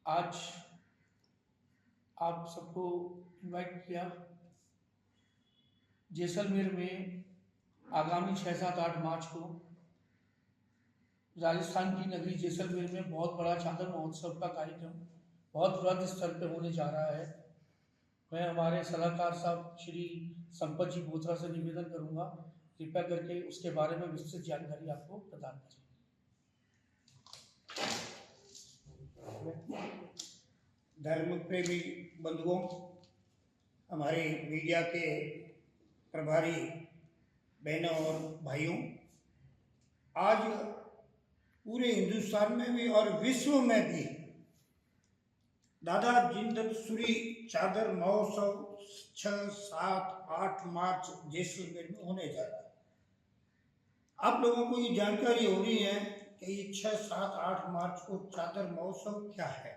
आज आप सबको इनवाइट किया। जैसलमेर में आगामी 6, 7, 8 मार्च को राजस्थान की नगरी जैसलमेर में बहुत बड़ा चादर महोत्सव का कार्यक्रम बहुत बृहद स्तर पर होने जा रहा है। मैं हमारे सलाहकार साहब श्री संपत जी बोथरा से निवेदन करूंगा, कृपया करके उसके बारे में विस्तृत जानकारी आपको प्रदान करें। धर्म प्रेमी बंधुओं, हमारे मीडिया के प्रभारी बहनों और भाइयों, आज पूरे हिंदुस्तान में भी और विश्व में भी दादा जिंदत सूरी चादर महोत्सव 6, 7, 8 मार्च जैसलमेर में होने जा रहा है। आप लोगों को ये जानकारी हो रही है कि ये 6, 7, 8 मार्च को चादर महोत्सव क्या है।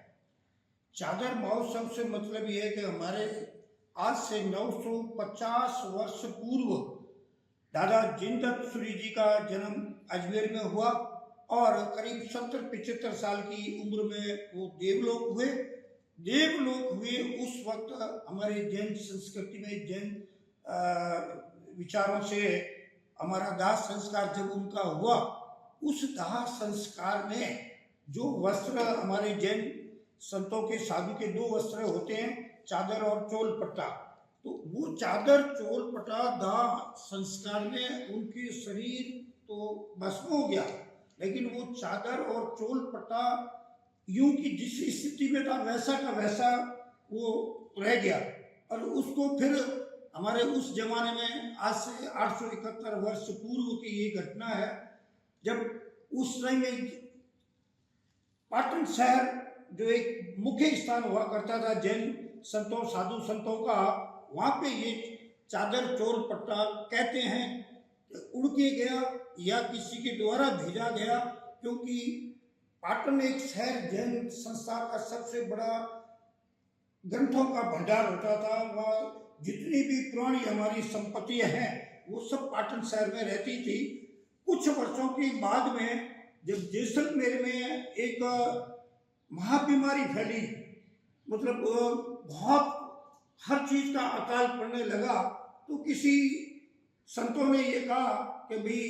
चादर महोत्सव से मतलब ये है कि हमारे आज से 950 वर्ष पूर्व दादा जिंदत सूरी जी का जन्म अजमेर में हुआ और करीब 70-75 साल की उम्र में वो देवलोक हुए। उस वक्त हमारे जैन संस्कृति में जैन विचारों से हमारा दाह संस्कार जब उनका हुआ, उस दाह संस्कार में जो वस्त्र हमारे जैन संतों के साधु के 2 वस्त्र होते हैं, चादर और चोल पट्टा, तो वो चादर चोल पट्टा दाह संस्कार में उनके शरीर तो भस्म हो गया, लेकिन वो चादर और चोल पट्टा यूं की जिस स्थिति में था वैसा का वैसा वो रह गया। और उसको फिर हमारे उस जमाने में आज से 871 वर्ष पूर्व की ये घटना है, जब उस समय में पाटन शहर जो एक मुख्य स्थान हुआ करता था जैन संतों साधु संतों का, वहाँ पे ये चादर चोल पट्टा कहते हैं उड़ के गया या किसी के द्वारा भेजा गया, क्योंकि पाटन एक शहर जैन संस्था का सबसे बड़ा ग्रंथों का भंडार होता था। वह जितनी भी पुरानी हमारी संपत्तियां हैं वो सब पाटन शहर में रहती थी। कुछ वर्षों के बाद में जब जैसलमेर में एक महाबीमारी फैली, मतलब बहुत हर चीज का अकाल पड़ने लगा, तो किसी संतों ने ये कहा कि भाई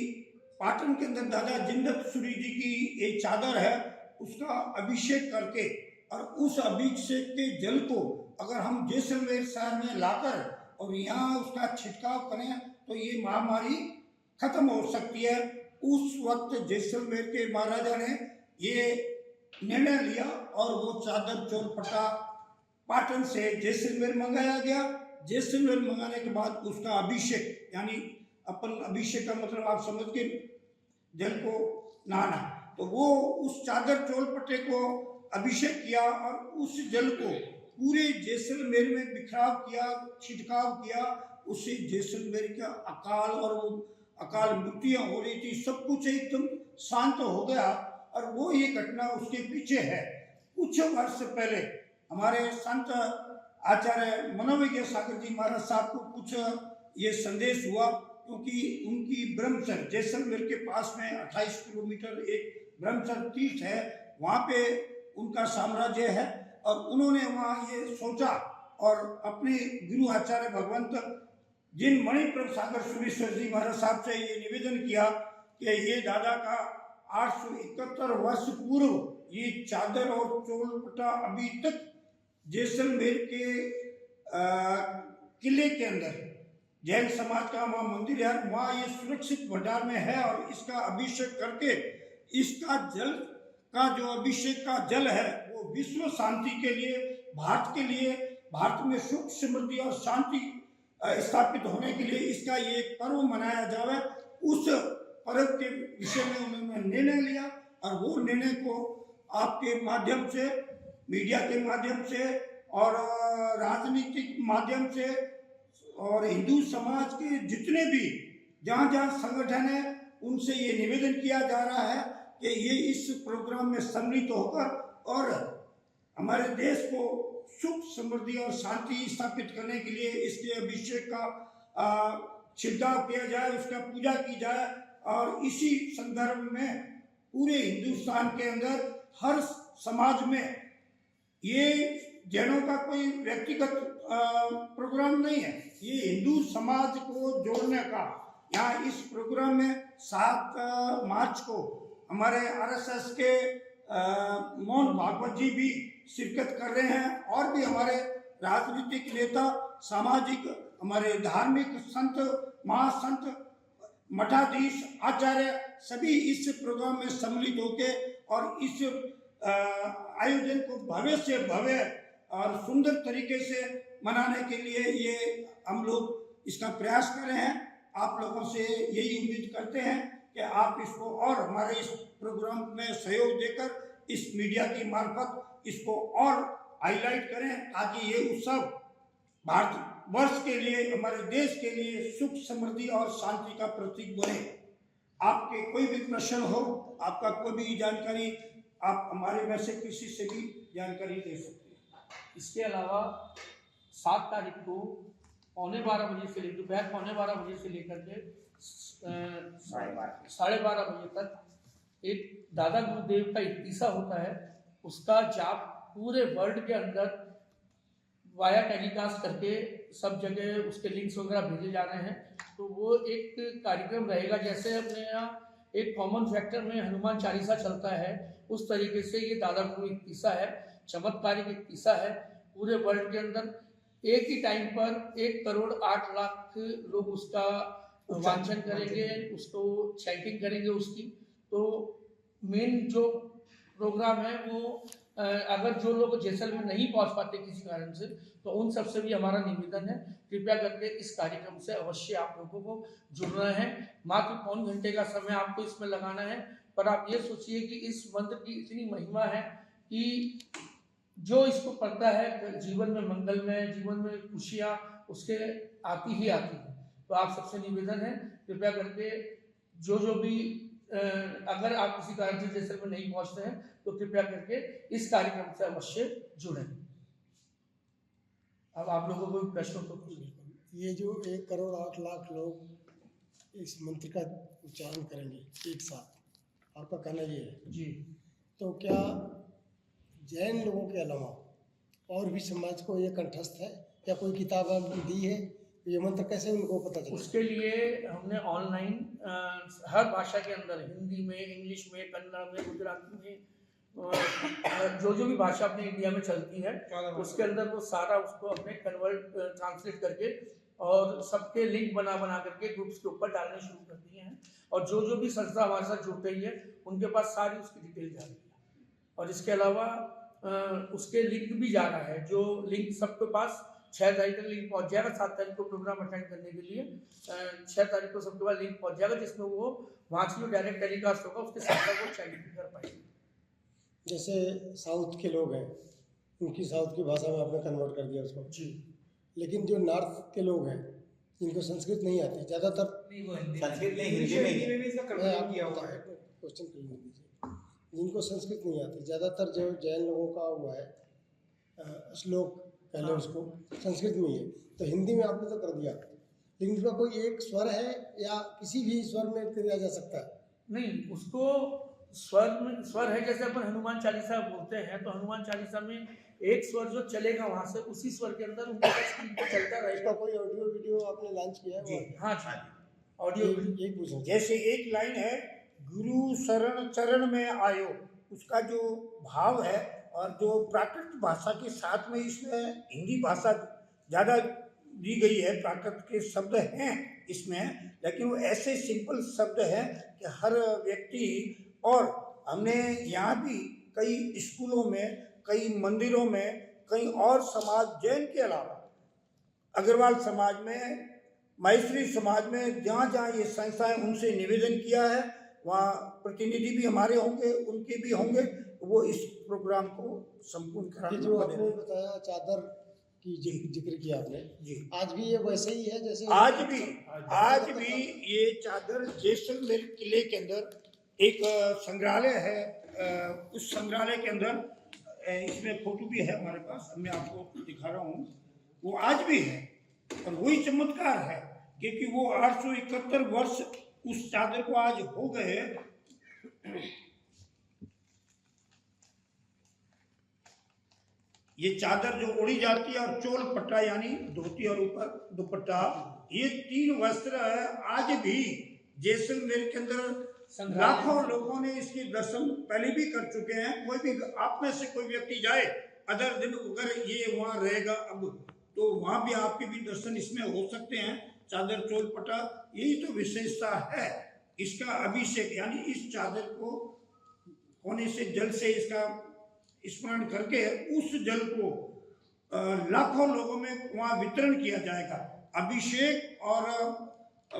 पाटन के अंदर दादा जिंदत सूरी जी की ये चादर है, उसका अभिषेक करके और उस अभिषेक के जल को अगर हम जैसलमेर शहर में लाकर और यहाँ उसका छिड़काव करें तो ये महामारी खत्म हो सकती है। उस वक्त जैसलमेर के महाराजा ने ये निर्णय लिया और वो चादर चोल पट्टा पाटन से जैसलमेर मंगाया गया। जैसलमेर मंगाने के बाद उसका अभिषेक, यानी अपन अभिषेक का मतलब आप समझ के जल को नहाना, तो वो उस चादर चोल पट्टे को अभिषेक किया और उस जल को पूरे जैसलमेर में बिखराव किया, छिड़काव किया। उससे जैसलमेर का अकाल और वो अकाल मृत्युआं हो रही थी, सब कुछ एकदम शांत हो गया। और वो ये घटना उसके पीछे है। कुछ वर्ष पहले हमारे संत आचार्य मनोविज्ञ सागर जी महाराज साहब को कुछ ये संदेश हुआ, क्योंकि उनकी ब्रह्मसर जैसलमेर के पास में 28 किलोमीटर एक ब्रह्मसर तीर्थ है, वहाँ पे उनका साम्राज्य है। और उन्होंने वहाँ ये सोचा और अपने गुरु आचार्य भगवंत जिन मणिप्रभ सागर सुरेश्वर जी महाराज साहब से ये निवेदन किया कि ये दादा का 871 वर्ष पूर्व ये चादर और चोल पट्टा अभी तक जैसलमेर के किले के अंदर जैन समाज का वहाँ मंदिर है, वहाँ ये सुरक्षित भंडार में है। और इसका अभिषेक करके इसका जल का जो अभिषेक का जल है वो विश्व शांति के लिए, भारत के लिए, भारत में सुख समृद्धि और शांति स्थापित होने के लिए इसका ये एक पर्व मनाया जावे। उस पर्व के विषय में उन्होंने निर्णय लिया और वो निर्णय को आपके माध्यम से, मीडिया के माध्यम से और राजनीतिक माध्यम से और हिंदू समाज के जितने भी जहाँ जहाँ संगठन है उनसे ये निवेदन किया जा रहा है कि ये इस प्रोग्राम में सम्मिलित होकर और हमारे देश को सुख समृद्धि और शांति स्थापित करने के लिए इसके अभिषेक का छिड़काव किया जाए, उसका पूजा की जाए। और इसी संदर्भ में पूरे हिंदुस्तान के अंदर हर समाज में ये जैनों का कोई व्यक्तिगत प्रोग्राम नहीं है, ये हिंदू समाज को जोड़ने का। यहाँ इस प्रोग्राम में 7 मार्च को हमारे आरएसएस के मोहन भागवत जी भी शिरकत कर रहे हैं, और भी हमारे राजनीतिक नेता, सामाजिक, हमारे धार्मिक संत, महासंत, मठाधीश, आचार्य सभी इस प्रोग्राम में सम्मिलित होके और इस आयोजन को भव्य से भव्य और सुंदर तरीके से मनाने के लिए ये हम लोग इसका प्रयास कर रहे हैं। आप लोगों से यही उम्मीद करते हैं कि आप इसको और हमारे इस प्रोग्राम में सहयोग देकर इस मीडिया की मार्फत इसको और हाईलाइट करें, ताकि ये उत्सव भारत वर्ष के लिए, हमारे देश के लिए सुख, समृद्धि और शांति का प्रतीक बने। आपके कोई भी प्रश्न हो, आपका कोई भी जानकारी, आप हमारे में से किसी से भी जानकारी दे सकते हैं। इसके अलावा 7 तारीख को 11:15 बजे से दोपहर 11:15 बजे से लेकर के 12:30 बजे तक एक दादा गुरुदेव का इक्तिसा होता है। उसका जाप पूरे वर्ल्ड के अंदर वाया टेलीकास्ट करके सब जगह उसके लिंक्स वगैरह भेजे जा रहे हैं। तो वो एक कार्यक्रम रहेगा, जैसे अपने यहाँ एक कॉमन फैक्टर में हनुमान चालीसा चलता है, उस तरीके से ये दादा गुरु इक्तिसा है, चमत्कारिक इक्तिसा है। पूरे वर्ल्ड के अंदर एक ही टाइम पर 1,08,00,000 लोग उसका वांचन करेंगे, उसको चैंटिंग करेंगे उसकी। तो मेन जो प्रोग्राम है वो अगर जो लोग जैसलमेर नहीं पहुंच पाते किसी कारण से, तो उन सबसे भी हमारा निवेदन है, कृपया करके इस कार्यक्रम से अवश्य आप लोगों को जुड़ना है। मात्र पौन घंटे का समय आपको इसमें लगाना है, पर आप ये सोचिए कि इस मंत्र की इतनी महिमा है कि जो इसको पढ़ता है जीवन में मंगलमय, जीवन में खुशियाँ उसके आती ही आती है। तो आप सबसे निवेदन है, कृपया करके जो भी अगर आप किसी कारण से जैसलमेर नहीं पहुंचते हैं, तो कृपया करके इस कार्यक्रम से अवश्य जुड़ें। अब आप लोगों को प्रश्नों को ये जो 1,08,00,000 लोग इस मंत्र का उच्चारण करेंगे एक साथ, आपका कहना ये है जी। तो क्या जैन लोगों के अलावा और भी समाज को ये कंठस्थ है, या कोई किताब दी है ये मंत्र कैसे उनको पता चले? उसके लिए हमने ऑनलाइन हर भाषा के अंदर, हिंदी में, इंग्लिश में, कन्नड़ में, गुजराती में, जो भी भाषा अपने इंडिया में चलती है उसके अंदर वो सारा उसको हमने ट्रांसलेट करके और सबके लिंक बना करके ग्रुप्स के ऊपर डालने शुरू कर दिए हैं। और जो भी संस्था हमारे साथ जुड़ रही है उनके पास सारी उसकी डिटेल जा रही है। और इसके अलावा उसके लिंक भी जा रहा है, जो लिंक सबके पास 6 तारीख तक लिंक पहुंच जाएगा। 7 तारीख को प्रोग्राम अटेंड करने के लिए 6 तारीख को सबके पास लिंक पहुंच जाएगा, जिसमें वो वहाँ से जो डायरेक्ट टेलीकास्ट होगा उसके साथ वो चैटिंग कर पाएंगे। जैसे साउथ के लोग हैं, उनकी साउथ की भाषा में आपने कन्वर्ट कर दिया उसको जी, लेकिन जो नॉर्थ के लोग हैं जिनको संस्कृत नहीं आती, ज़्यादातर संस्कृत नहीं, हिंदी में इसका कन्वर्ट किया हुआ है। क्वेश्चन क्लियर दीजिए। जिनको संस्कृत नहीं आती, ज़्यादातर जो जैन लोगों का हुआ है श्लोक पहले उसको संस्कृत में ही है, तो हिंदी में आपने तो कर दिया, लेकिन उसका कोई एक स्वर है या किसी भी स्वर में किया जा सकता है? नहीं, उसको स्वर है। जैसे अपन हनुमान चालीसा बोलते हैं, तो हनुमान चालीसा में एक स्वर जो चलेगा वहां से उसी स्वर के अंदर उनका स्क्रीन पे चलता इसका रहेगा। कोई ऑडियो वीडियो आपने लॉन्च किया है? जी, हाँ जी, ऑडियो यही पूछना था। जैसे एक लाइन है, गुरु शरण चरण में आयो, उसका जो भाव है और जो प्राकृत भाषा के साथ में इसमें हिंदी भाषा ज़्यादा दी गई है, प्राकृत के शब्द हैं इसमें, लेकिन वो ऐसे सिंपल शब्द हैं कि हर व्यक्ति, और हमने यहाँ भी कई स्कूलों में, कई मंदिरों में, कई और समाज जैन के अलावा अग्रवाल समाज में, माहेश्वरी समाज में, जहाँ जहाँ ये संस्थाएं, उनसे निवेदन किया है, वहाँ प्रतिनिधि भी हमारे होंगे, उनके भी होंगे, वो इस प्रोग्राम को संपूर्ण ये कराने जो वाले आपने हैं। बताया चादर की जिक्र किया आपने, जी, आज भी ये वैसे ही है जैसे आज भी ये चादर जैसलमेर किले के अंदर एक संग्रहालय है, उस संग्रहालय के अंदर इसमें फोटो भी है हमारे पास, मैं आपको दिखा रहा हूँ, वो आज भी है। और वही चमत्कार है, क्योंकि वो 871 वर्ष उस चादर को आज हो गए। ये चादर जो ओढ़ी जाती है, और चोल पट्टा यानी धोती और ऊपर दुपट्टा, ये 3 वस्त्र आज भी जैसलमेर के अंदर लाखों लोगों ने इसके दर्शन पहले भी कर चुके हैं। कोई भी आप में से कोई व्यक्ति जाए अदर दिन, अगर ये वहाँ रहेगा अब, तो वहाँ भी आपके भी दर्शन इसमें हो सकते हैं। चादर चोल पट्टा, यही तो विशेषता है इसका। अभिषेक यानी इस चादर को होने से जल से इसका स्मरण करके उस जल को लाखों लोगों में वहाँ वितरण किया जाएगा। अभिषेक और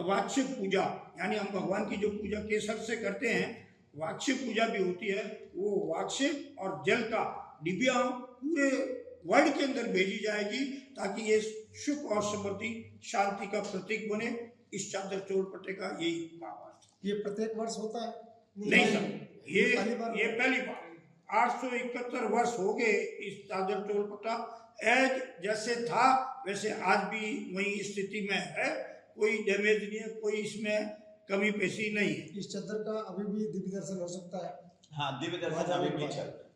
वार्षिक पूजा, यानी हम भगवान की जो पूजा केसर से करते हैं, वार्षिक पूजा भी होती है। वो वार्षिक और जल का डिबिया पूरे वर्ल्ड के अंदर भेजी जाएगी, ताकि ये सुख और समृद्धि शांति का प्रतीक बने। इस चादर चोल पट्टे का यही भाव है। ये प्रत्येक वर्ष होता है? नहीं सर, ये पहली बार 871 वर्ष हो गए इस चादर चोल पट्टा। एज जैसे था वैसे आज भी वही स्थिति में है, कोई डैमेज नहीं है, कोई इसमें कमी पेशी नहीं है। इस चादर का अभी भी दिव्य दर्शन हो सकता है? हाँ, दिव्य दर्शन अभी भी चल रहा है।